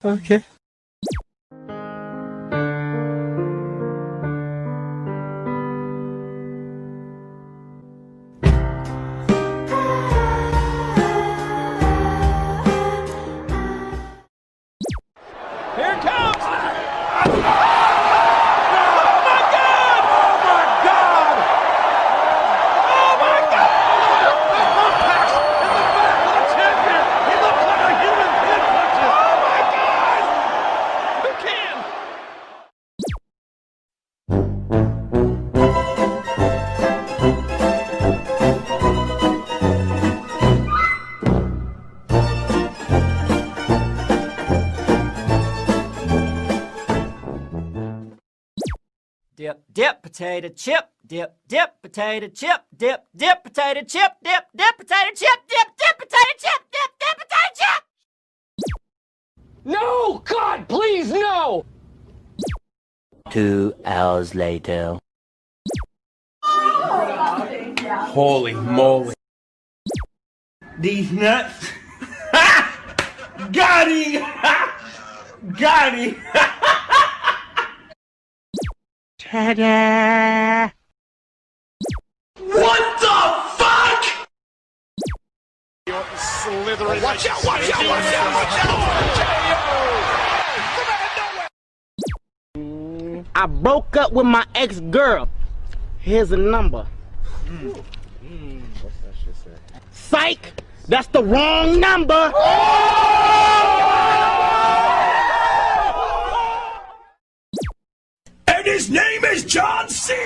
Okay. Here it comes! Dip, dip, potato chip. Dip, dip, potato chip. Dip, dip, potato chip. Dip, dip, potato chip. Dip, dip, potato chip. Dip, dip, potato chip. No! God, please, no! 2 hours later. Holy moly. These nuts. Got him! Got him! Ta-da! What the fuck? Slithering. Watch out, watch out, watch out, watch out! I broke up with my ex-girl. Here's a number. Psych! That's the wrong number! And his name is John C.